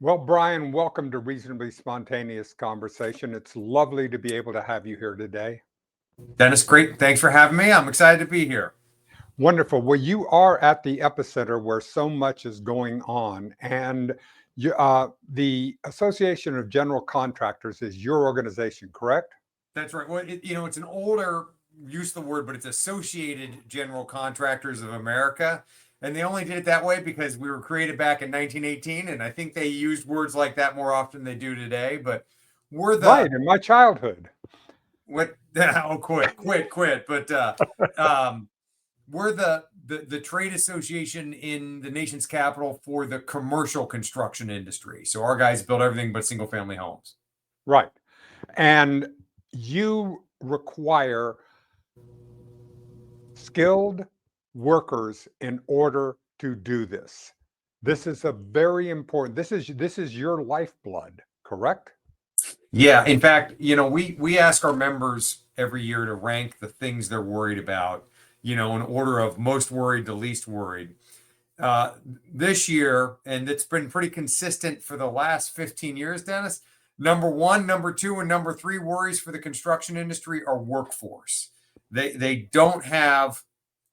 Well, Brian, welcome to Reasonably Spontaneous Conversation. It's lovely to be able to have you here today. Dennis, great. Thanks for having me. I'm excited to be here. Wonderful. Well, you are at the epicenter where so much is going on, and the Association of General Contractors is your organization, correct? That's right. Well, it's an older use of the word, but it's Associated General Contractors of America. And they only did it that way because we were created back in 1918. And I think they used words like that more often than they do today. But we're Right, the, in my childhood. what, oh, quit. But we're the trade association in the nation's capital for the commercial construction industry. So our guys build everything but single family homes. Right. And you require skilled workers in order to do this. This is a very important, this is your lifeblood, correct? Yeah, in fact, we ask our members every year to rank the things they're worried about, in order of most worried to least worried. Uh, this year, and it's been pretty consistent for the last 15 years, Dennis. Number one, number two, and number three worries for the construction industry are workforce. They don't have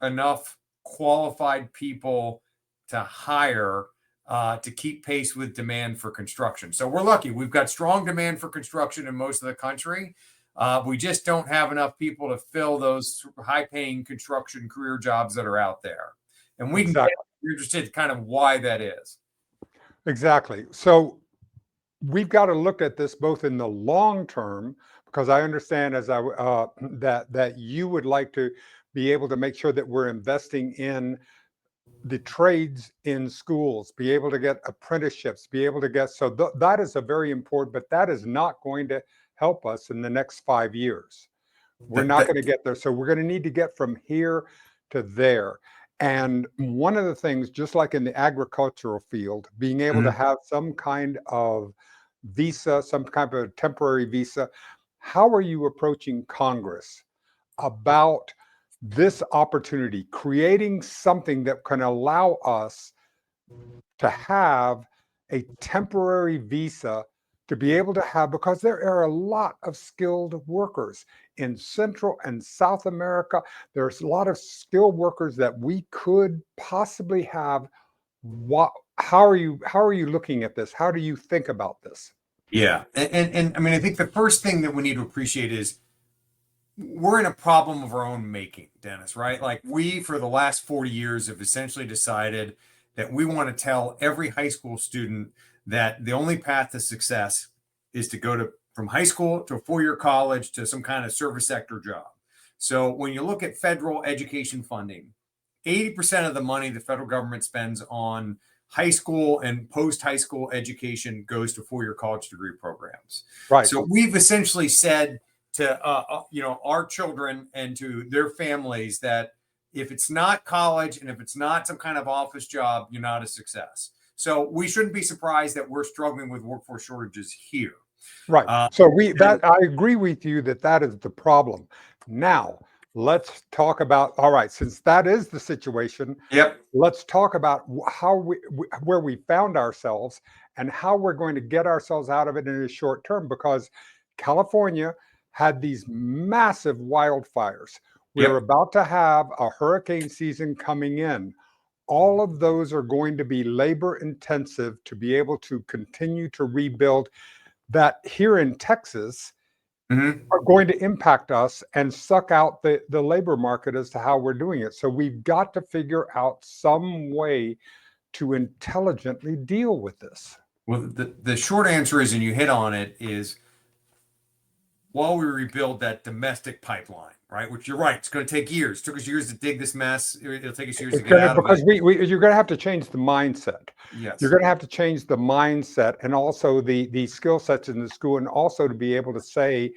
enough qualified people to hire to keep pace with demand for construction. So we're lucky. We've got strong demand for construction in most of the country. We just don't have enough people to fill those high-paying construction career jobs that are out there. And we can get Exactly. interested kind of why that is. Exactly. So we've got to look at this both in the long term, because I understand that you would like to be able to make sure that we're investing in the trades in schools, be able to get apprenticeships, be able to get that is a very important, but that is not going to help us in the next 5 years. We're That, not that, going to get there. So we're going to need to get from here to there. And one of the things, just like in the agricultural field, being able to Mhm. have some kind of visa, some kind of temporary visa, how are you approaching Congress about this opportunity, creating something that can allow us to have a temporary visa to be able to have, because there are a lot of skilled workers in Central and South America. There's a lot of skilled workers that we could possibly have. What, how are you looking at this? How do you think about this? Yeah. And I mean, I think the first thing that we need to appreciate is we're in a problem of our own making, Dennis, right? Like we, for the last 40 years, have essentially decided that we want to tell every high school student that the only path to success is to go to from high school to a 4-year college to some kind of service sector job. So when you look at federal education funding, 80% of the money the federal government spends on high school and post high school education goes to 4-year college degree programs. Right. So we've essentially said to our children and to their families that if it's not college and if it's not some kind of office job, you're not a success. So we shouldn't be surprised that we're struggling with workforce shortages here. Right. Uh, So and I agree with you that that is the problem. Now, let's talk about, all right, since that is the situation, yep. let's talk about how where we found ourselves and how we're going to get ourselves out of it in the short term, because California had these massive wildfires. We're Yep. about to have a hurricane season coming in. All of those are going to be labor intensive to be able to continue to rebuild, that here in Texas Mhm. are going to impact us and suck out the labor market as to how we're doing it. So we've got to figure out some way to intelligently deal with this. Well, the short answer is, and you hit on it, is while we rebuild that domestic pipeline, right? Which you're right, it's going to take years. It took us years to dig this mess. It'll take us years to It's get going to, out of because it. you're going to have to change the mindset. You're Yes. going to have to change the mindset, and also the skill sets in the school, and also to be able to say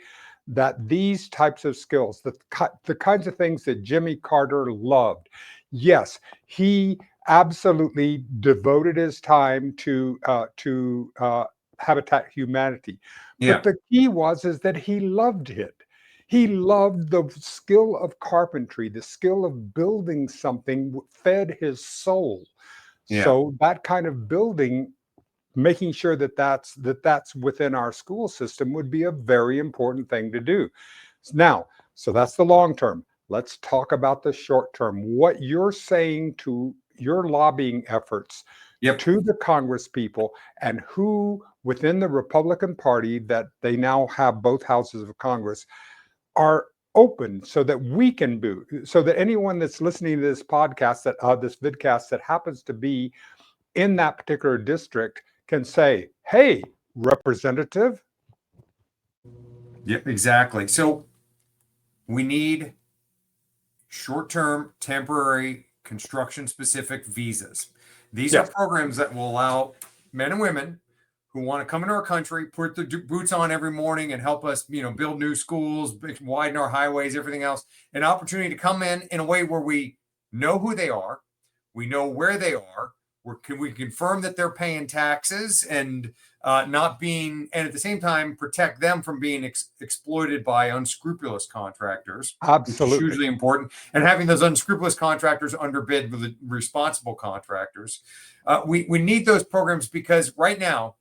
that these types of skills, the kinds of things that Jimmy Carter loved. Yes, he absolutely devoted his time to Habitat Humanity, but Yeah. the key was is that he loved it. He loved the skill of carpentry, the skill of building something fed his soul. Yeah. So that kind of building making sure that that's within our school system would be a very important thing to do. Now, so that's the long term. Let's talk about the short term. What you're saying to your lobbying efforts Yep. to the Congress people, and who within the Republican Party, that they now have both houses of Congress, are open so that we can do, so that anyone that's listening to this podcast, that this vidcast, that happens to be in that particular district can say, hey, representative. Yep, exactly. So we need short-term, temporary, construction-specific visas. These are Yes, programs that will allow men and women who want to come into our country, put the boots on every morning and help us, build new schools, widen our highways, everything else, an opportunity to come in a way where we know who they are, we know where they are, we confirm that they're paying taxes and not being, and at the same time protect them from being exploited by unscrupulous contractors, which is absolutely. hugely important, and having those unscrupulous contractors underbid with the responsible contractors. We need those programs because right now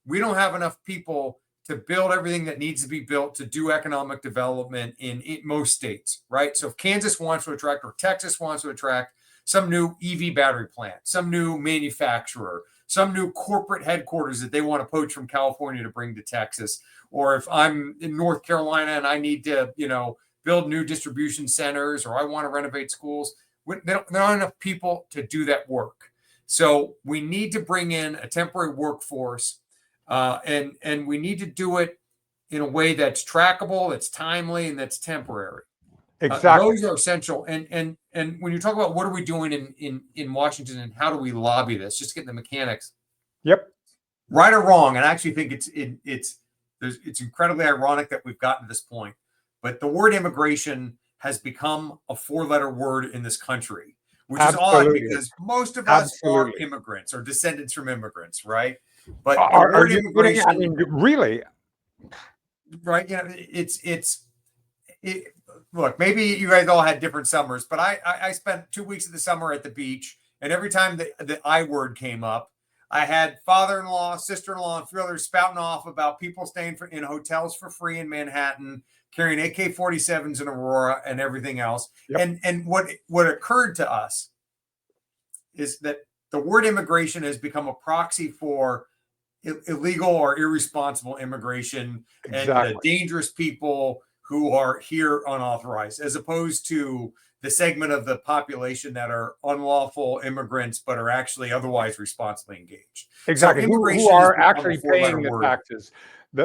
we don't have enough people to build everything that needs to be built to do economic development in most states, right? So if Kansas wants to attract, or Texas wants to attract some new EV battery plant, some new manufacturer, some new corporate headquarters that they want to poach from California to bring to Texas, or if I'm in North Carolina and I need to, build new distribution centers, or I want to renovate schools, there aren't enough people to do that work. So we need to bring in a temporary workforce, and we need to do it in a way that's trackable, that's timely, and that's temporary. Exactly. Those are essential. And when you talk about what are we doing in Washington and how do we lobby this, just getting the mechanics, Yep. right or wrong. And I actually think it's incredibly ironic that we've gotten to this point. But the word immigration has become a 4-letter word in this country, which is odd Absolutely. because most of us are Absolutely. immigrants or descendants from immigrants, right? But the Are word you kidding? I immigration, mean, really? right? Look, maybe you guys all had different summers, but I spent 2 weeks of the summer at the beach, and every time the I word came up, I had father-in-law, sister-in-law, and 3 others spouting off about people staying in hotels for free in Manhattan, carrying AK-47s in Aurora, and everything else. Yep. And what occurred to us is that the word immigration has become a proxy for illegal or irresponsible immigration and Exactly. dangerous people who are here unauthorized, as opposed to the segment of the population that are unlawful immigrants but are actually otherwise responsibly engaged. So Exactly. Who immigration has are become a actually 4-letter paying the word. taxes?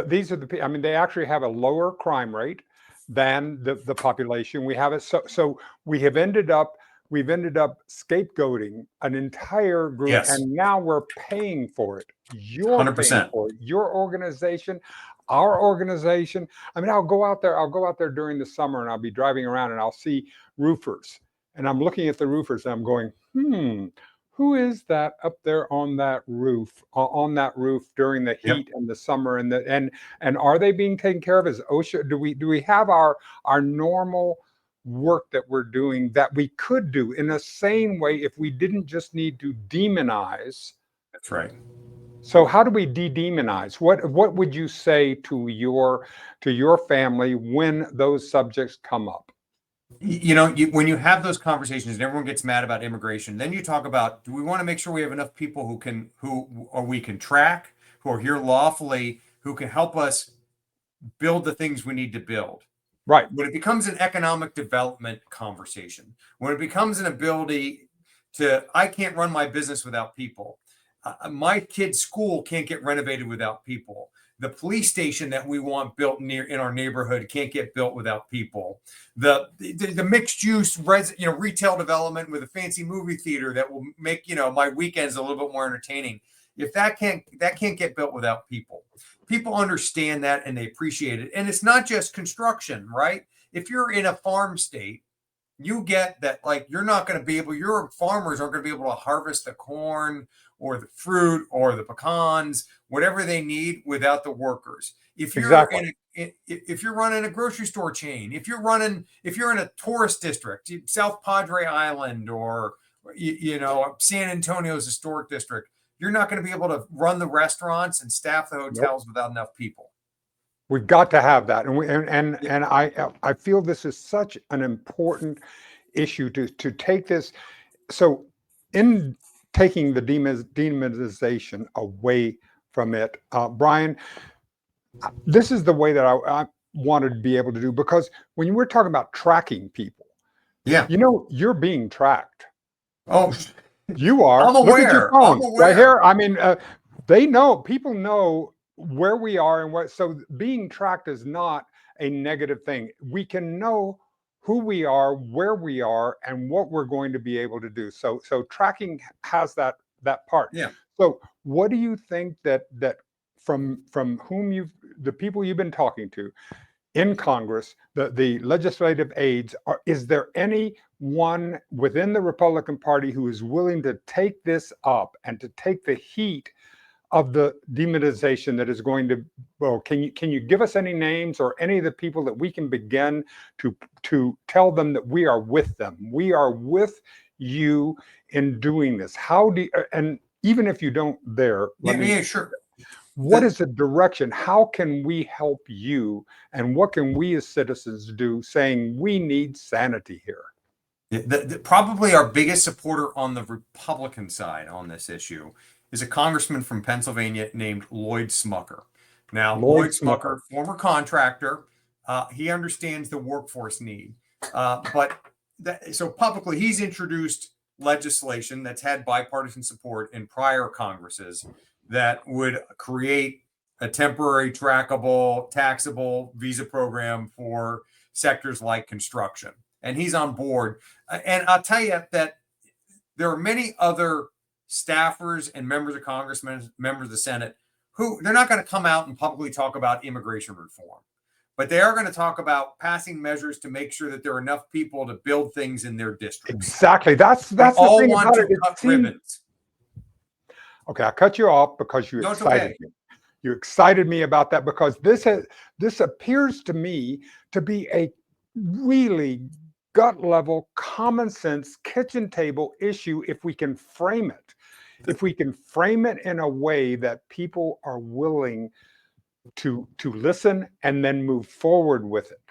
These are the people. I mean, they actually have a lower crime rate than the population. We have it. So we've ended up scapegoating an entire group, Yes, and now we're paying for it. You're paying 100%. for it. Your organization, our organization. I mean, I'll go out there during the summer, and I'll be driving around, and I'll see roofers, and I'm looking at the roofers, and I'm going, who is that up there on that roof during the Yep. heat and the summer, and are they being taken care of? Is OSHA, do we have our normal work that we're doing that we could do in a sane way if we didn't just need to demonize? That's right. So how do we de-demonize? What would you say to your family when those subjects come up? When you have those conversations and everyone gets mad about immigration, then you talk about, do we want to make sure we have enough people we can track, who are here lawfully, who can help us build the things we need to build? Right. When it becomes an economic development conversation, when it becomes an ability I can't run my business without people. My kid's school can't get renovated without people. The police station that we want built in our neighborhood can't get built without people. The mixed use retail development with a fancy movie theater that will make my weekends a little bit more entertaining. If that can't get built without people. People understand that and they appreciate it. And it's not just construction, right? If you're in a farm state, you get that, like, you're not going to be able, your farmers aren't going to be able to harvest the corn or the fruit or the pecans, whatever they need, without the workers. If you're Exactly. if you're running a grocery store chain, if you're in a tourist district, South Padre Island or San Antonio's historic district, you're not going to be able to run the restaurants and staff the hotels without enough people. We've got to have that, and Yeah. and I feel this is such an important issue to take this. So, in taking the demonization away from it, Brian, this is the way that I wanted to be able to do, because when you were talking about tracking people, Yeah. you're being tracked. Oh, You are. I'm Look at your aware. I'm phone aware. right here. I mean, people know where we are and what. So being tracked is not a negative thing. We can know who we are, where we are, and what we're going to be able to do. So tracking has that part. Yeah. So what do you think that from whom the people you've been talking to in Congress, the legislative aides, is there anyone within the Republican Party who is willing to take this up and to take the heat of the demonization that is going to, well, can you give us any names or any of the people that we can begin to tell them that we are with them? We are with you in doing this. How do you, and even if you don't there, Sure. What is the direction? How can we help you? And what can we as citizens do, saying we need sanity here? Probably our biggest supporter on the Republican side on this issue is a congressman from Pennsylvania named Lloyd Smucker. Now, Lloyd Smucker, former contractor, he understands the workforce need. So publicly, he's introduced legislation that's had bipartisan support in prior Congresses that would create a temporary trackable, taxable visa program for sectors like construction. And he's on board. And I'll tell you that there are many other staffers and members of Congress, members of the Senate, who they're not going to come out and publicly talk about immigration reform, but they are going to talk about passing measures to make sure that there are enough people to build things in their district. Exactly. That's the all thing want about to it. cut ribbons. Okay, I cut you off because you excited me. You excited me about that, because this appears to me to be a really gut level, common sense, kitchen table issue if we can frame it. If we can frame it in a way that people are willing to listen and then move forward with it.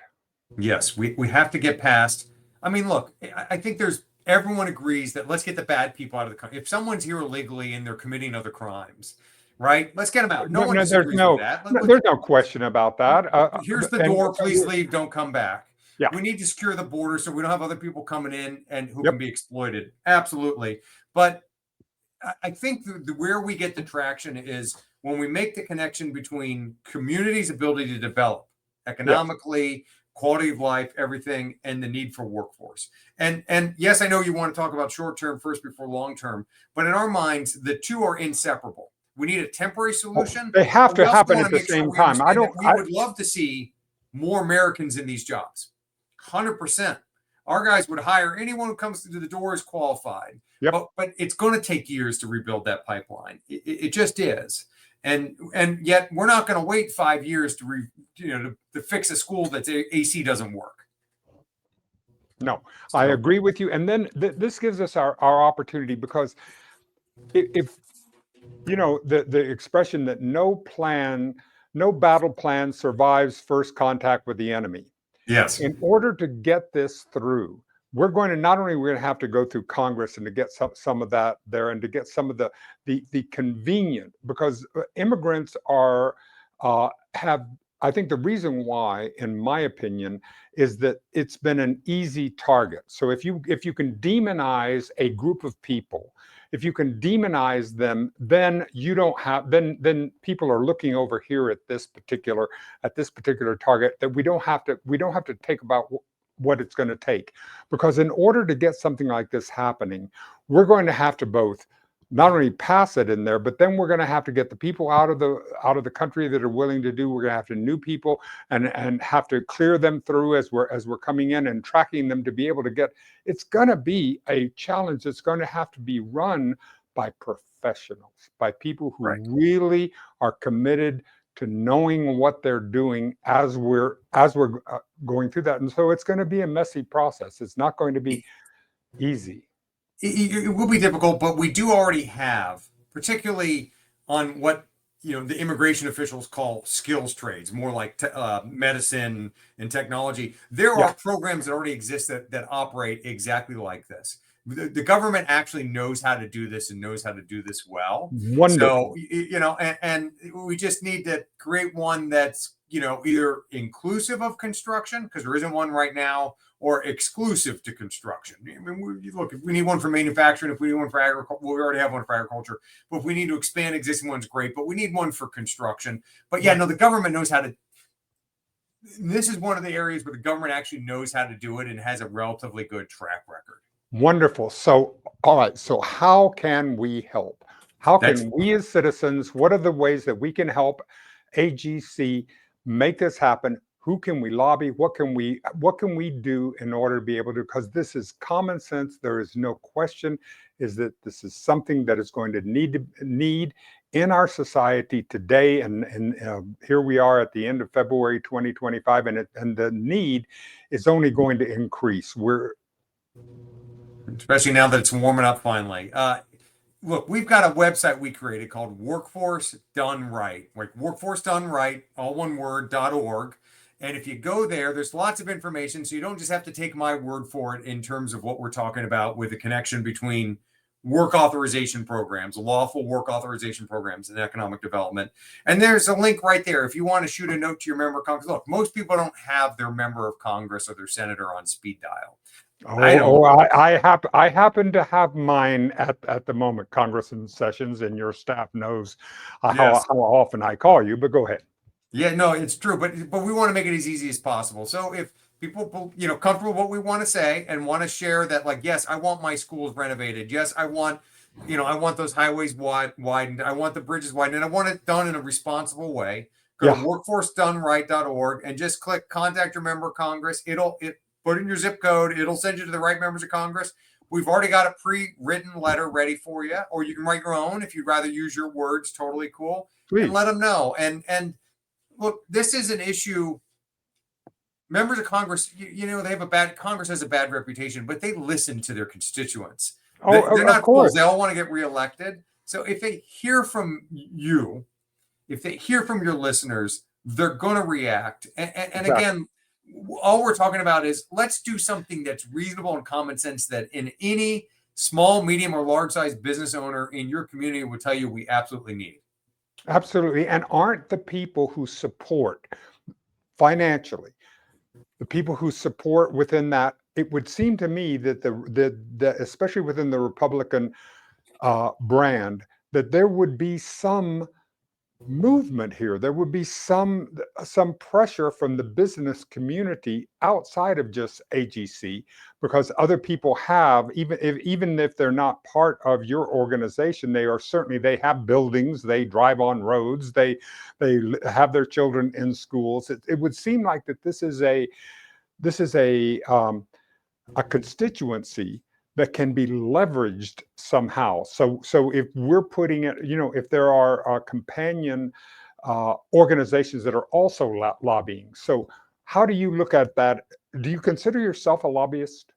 Yes, we have to get past. I mean, look, I think everyone agrees that let's get the bad people out of the country. If someone's here illegally and they're committing other crimes, right? Let's get them out. No one disagrees with that. There's no question about that. Here's the door. Please leave. Don't come back. Yeah. We need to secure the border so we don't have other people coming in and who can be exploited. Absolutely. But I think where we get the traction is when we make the connection between communities' ability to develop economically, quality of life, everything, and the need for workforce. And yes, I know you want to talk about short-term first before long-term, but in our minds, the two are inseparable. We need a temporary solution. They have to happen at the same time. We would love to see more Americans in these jobs. 100%. Our guys would hire anyone who comes through the door is qualified. Yep. But it's going to take years to rebuild that pipeline. It just is. And yet we're not going to wait 5 years to fix a school that's AC doesn't work. No, so, I agree with you. And then this gives us our opportunity, because if the expression that no battle plan survives first contact with the enemy. Yes. In order to get this through, we're going to have to go through Congress and to get some of that there, and to get some of the convenient, because immigrants have, I think the reason why, in my opinion, is that it's been an easy target. So if you can demonize a group of people, if you can demonize them, then you don't have, then people are looking over here at this particular target, that we don't have to take about what it's going to take. Because in order to get something like this happening, we're going to have to both not only pass it in there, but then we're going to have to get the people out of the country that are willing to do. We're going to have to new people and have to clear them through as we're coming in and tracking them to be able to get. It's going to be a challenge that's going to have to be run by professionals, by people who really are committed to knowing what they're doing as we're going through that. And so it's going to be a messy process. It's not going to be easy. It will be difficult, but we do already have particularly on what the immigration officials call skills trades, more like medicine and technology. There Yeah. are programs that already exist that operate exactly like this. The government actually knows how to do this and knows how to do this well. So, Wonderful. and we just need to create one that's, either inclusive of construction, because there isn't one right now, or exclusive to construction. I mean, look, if we need one for manufacturing, if we need one for agriculture, we already have one for agriculture. But if we need to expand existing ones, great. But we need one for construction. But yeah, no, the government knows how to. This is one of the areas where the government actually knows how to do it and has a relatively good track record. Wonderful. So, all right. So, how can we help? How That's can we as citizens, what are the ways that we can help AGC make this happen? Who can we lobby? What can we do in order to be able to, because this is common sense. There is no question is that this is something that is going to need in our society today. And here we are at the end of February 2025, and the need is only going to increase. Especially now that it's warming up finally. Look, we've got a website we created called Workforce Done Right, like Workforce Done Right, all one word, .org. And if you go there, there's lots of information. So you don't just have to take my word for it in terms of what we're talking about with the connection between work authorization programs, lawful work authorization programs, and economic development. And there's a link right there. If you want to shoot a note to your member of Congress, look, most people don't have their member of Congress or their senator on speed dial. I happen to have mine at the moment, Congressman Sessions, and your staff knows how often I call you, but go ahead. Yeah, no, it's true, but we want to make it as easy as possible. So if people, comfortable with what we want to say and want to share that, like, yes, I want my schools renovated. Yes, I want those highways widened. I want the bridges widened, and I want it done in a responsible way. Go to workforcedoneright.org and just click contact your member of Congress. Put in your zip code. It'll send you to the right members of Congress. We've already got a pre-written letter ready for you, or you can write your own if you'd rather use your words. Totally cool. Please. And let them know. And look, this is an issue. Members of Congress, Congress has a bad reputation, but they listen to their constituents. They're not fools. They all want to get reelected. So if they hear from you, if they hear from your listeners, they're going to react. And exactly. Again, all we're talking about is let's do something that's reasonable and common sense that in any small, medium, or large size business owner in your community will tell you we absolutely need. Absolutely. And aren't the people who support financially, the people who support within that, it would seem to me that the especially within the Republican brand, that there would be some movement here. There would be some pressure from the business community outside of just AGC, because other people have, even if they're not part of your organization, they have buildings, they drive on roads, they have their children in schools. It would seem like that this is a constituency that can be leveraged somehow. So if we're putting it, if there are companion organizations that are also lobbying. So how do you look at that? Do you consider yourself a lobbyist?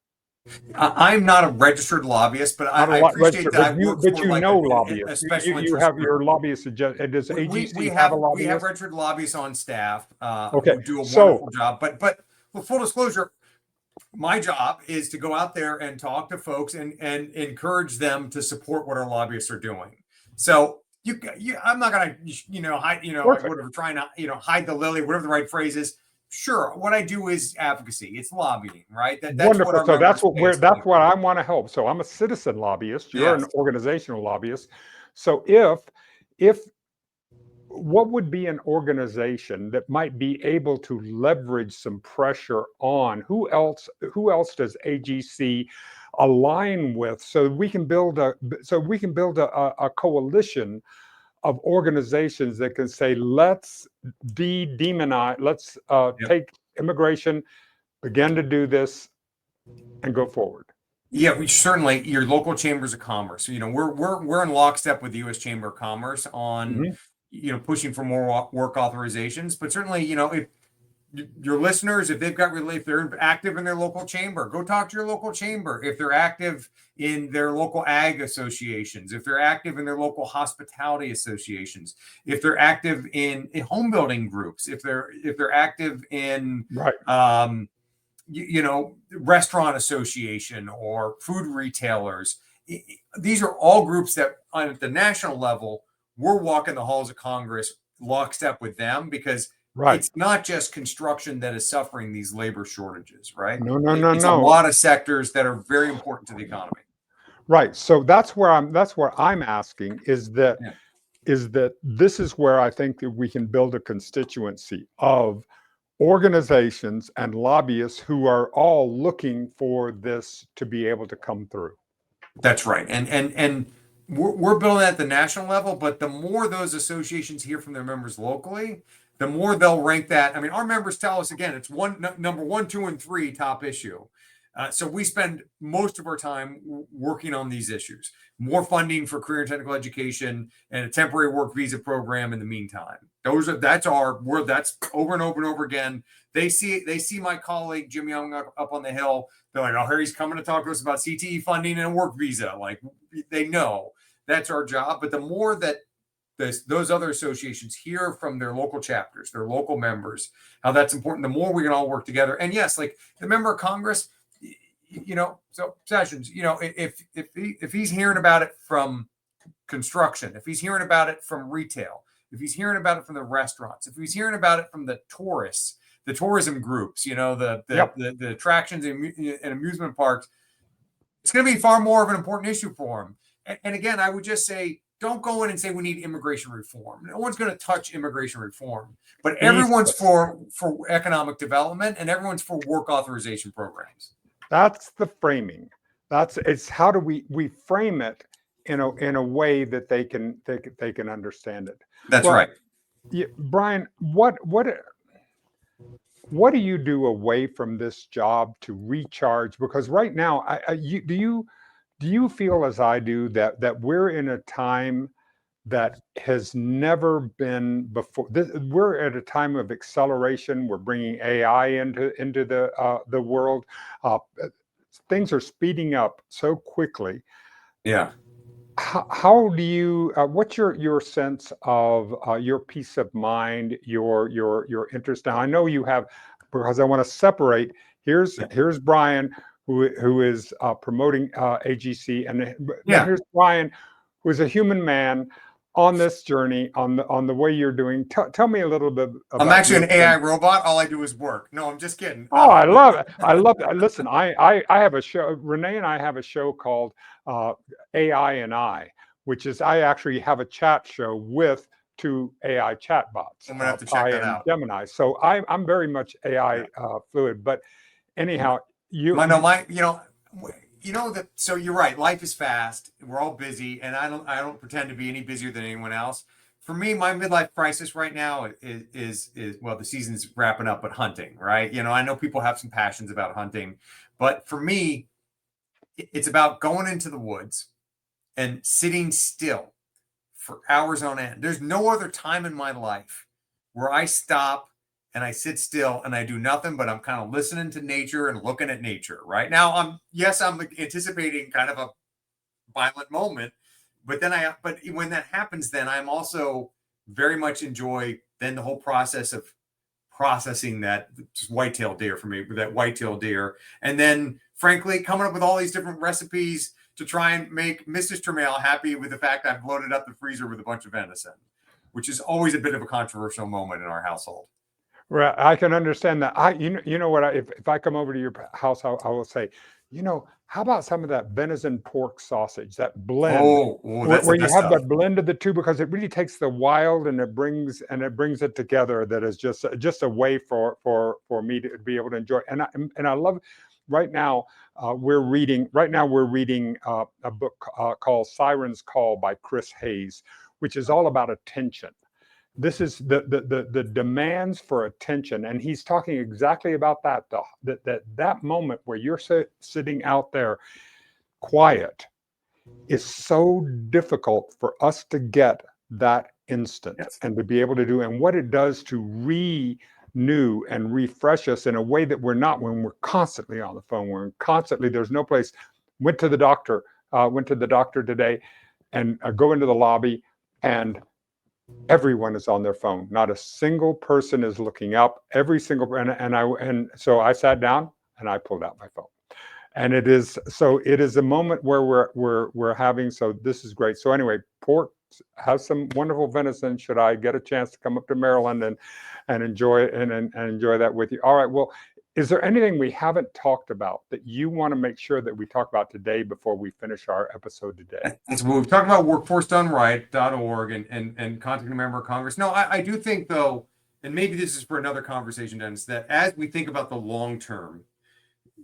I'm not a registered lobbyist, but I appreciate that. But you know lobbyists. You have your lobbyists. Does AGC have a lobbyist? We have registered lobbyists on staff who do a wonderful job. But full disclosure, my job is to go out there and talk to folks and encourage them to support what our lobbyists are doing. So I'm not going to, hide, whatever, trying to, hide the lily, whatever the right phrase is. Sure, what I do is advocacy. It's lobbying, right? That's wonderful. What so that's what I want to help. So I'm a citizen lobbyist. You're an organizational lobbyist. So if what would be an organization that might be able to leverage some pressure on who else does AGC align with, so we can build a coalition of organizations that can say, let's demonize, let's take immigration, begin to do this, and go forward. Yeah, we certainly, your local chambers of commerce. We're in lockstep with the U.S. Chamber of Commerce on pushing for more work authorizations. But certainly, if your listeners, if they've got relief, if they're active in their local chamber, go talk to your local chamber. If they're active in their local ag associations, if they're active in their local hospitality associations, if they're active in home building groups, if they're active in Right. Restaurant association or food retailers. These are all groups that on the national level, we're walking the halls of Congress lockstep with them, because Right. it's not just construction that is suffering these labor shortages, right? No. It's a No. lot of sectors that are very important to the economy. Right. So that's where I'm asking is that Yeah. this is where I think that we can build a constituency of organizations and lobbyists who are all looking for this to be able to come through. That's right. And we're building at the national level, but the more those associations hear from their members locally, the more they'll rank that. I mean, our members tell us, again, it's number 1, 2, and 3 top issue. So we spend most of our time working on these issues. More funding for career and technical education and a temporary work visa program in the meantime. That's over and over and over again. They see my colleague Jim Young up on the Hill. They're like, oh, here he's coming to talk to us about CTE funding and a work visa. Like, they know that's our job. But the more that those other associations hear from their local chapters, their local members, how that's important, the more we can all work together. And yes, like the member of Congress, so Sessions, if he's hearing about it from construction, if he's hearing about it from retail, if he's hearing about it from the restaurants, if he's hearing about it from the tourists, the tourism groups, the attractions and amusement parks, it's going to be far more of an important issue for him. And again, I would just say, don't go in and say we need immigration reform. No one's going to touch immigration reform, but everyone's for economic development and everyone's for work authorization programs. That's the framing. It's how do we frame it in a way that they can understand it. That's right. Yeah, Brian, what do you do away from this job to recharge? Because right now, do you feel as I do that we're in a time that has never been before? We're at a time of acceleration. We're bringing AI into the world. Things are speeding up so quickly. Yeah. How do you? What's your sense of your peace of mind, your interest? Now I know you have, because I want to separate. Here's Brian, who is promoting AGC, and then here's Brian, who is a human man on this journey, on the way you're doing. Tell me a little bit about. I'm actually an AI robot. All I do is work. No, I'm just kidding. Oh, I love it. I love it. Listen, I have a show. Renee and I have a show called AI and I, which is I actually have a chat show with 2 AI chatbots. I'm gonna have to check that out. Gemini. So I'm very much AI fluid. But anyhow, so you're right. Life is fast. We're all busy, and I don't pretend to be any busier than anyone else. For me, my midlife crisis right now is well, the season's wrapping up, but hunting, right? I know people have some passions about hunting, but for me, it's about going into the woods and sitting still for hours on end. There's no other time in my life where I stop and I sit still and I do nothing, but I'm kind of listening to nature and looking at nature. Right now, I'm anticipating kind of a violent moment, but when that happens, then I'm also very much enjoy then the whole process of processing that whitetail deer for me, that whitetail deer, and then frankly coming up with all these different recipes to try and make Mrs. Turmail happy with the fact I've loaded up the freezer with a bunch of venison, which is always a bit of a controversial moment in our household. Right, I can understand that. You know what? If I come over to your house, I will say, how about some of that venison pork sausage, that blend, where you have that blend of the two, because it really takes the wild and it brings it together. That is just a way for me to be able to enjoy. And I love. Right now, we're reading a book called Siren's Call by Chris Hayes, which is all about attention. This is the demands for attention, and he's talking exactly about that moment where you're sitting out there quiet is so difficult for us to get that instant and to be able to do, and what it does to new and refresh us in a way that we're not when we're constantly on the phone. We're constantly, there's no place. Went to the doctor today, and go into the lobby, and everyone is on their phone. Not a single person is looking up. Every single, and so I sat down and I pulled out my phone. And it is a moment where we're having, so this is great. So anyway, Port has some wonderful venison. Should I get a chance to come up to Maryland and enjoy it and enjoy that with you? All right. Well, is there anything we haven't talked about that you want to make sure that we talk about today before we finish our episode today? So we've talked about workforcedoneright.org and contacting a member of Congress. No, I do think, though, and maybe this is for another conversation, Dennis, that as we think about the long term,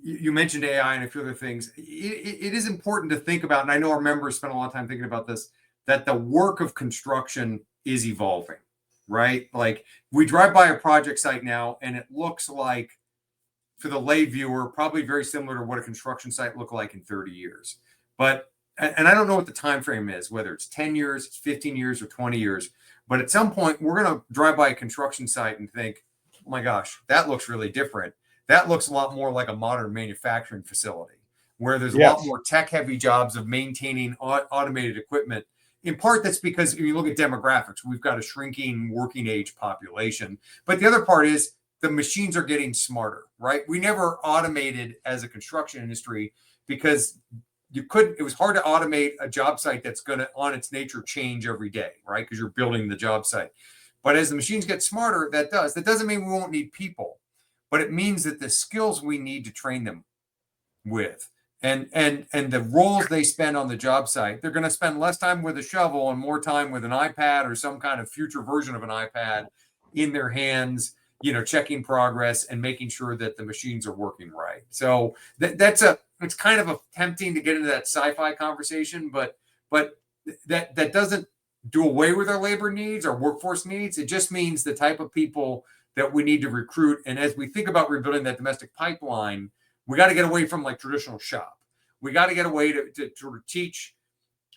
you mentioned AI and a few other things. It is important to think about, and I know our members spend a lot of time thinking about this, that the work of construction is evolving, right? Like, we drive by a project site now, and it looks like, for the lay viewer, probably very similar to what a construction site looked like in 30 years. But, and I don't know what the time frame is, whether it's 10 years, it's 15 years, or 20 years. But at some point, we're going to drive by a construction site and think, oh my gosh, that looks really different. That looks a lot more like a modern manufacturing facility, where there's a lot more tech-heavy jobs of maintaining automated equipment. In part, that's because if you look at demographics, we've got a shrinking working age population. But the other part is the machines are getting smarter, right? We never automated as a construction industry because it was hard to automate a job site that's going to, on its nature, change every day, right? Because you're building the job site. But as the machines get smarter, that doesn't mean we won't need people, but it means that the skills we need to train them with and the roles they spend on the job site, they're going to spend less time with a shovel and more time with an iPad or some kind of future version of an iPad in their hands, checking progress and making sure that the machines are working right. So it's kind of tempting to get into that sci-fi conversation, but that doesn't do away with our labor needs, our workforce needs. It just means the type of people that we need to recruit. And as we think about rebuilding that domestic pipeline, we got to get away from like traditional shop. We got to get away to teach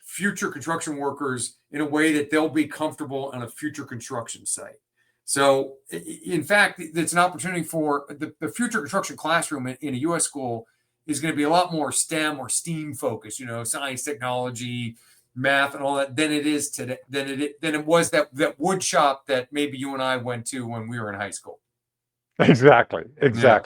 future construction workers in a way that they'll be comfortable on a future construction site. So, in fact, it's an opportunity for the future construction classroom in a U.S. school is going to be a lot more STEM or STEAM focused, science, technology, math, and all that than it is today. Than it was that wood shop that maybe you and I went to when we were in high school. Exactly. Yeah.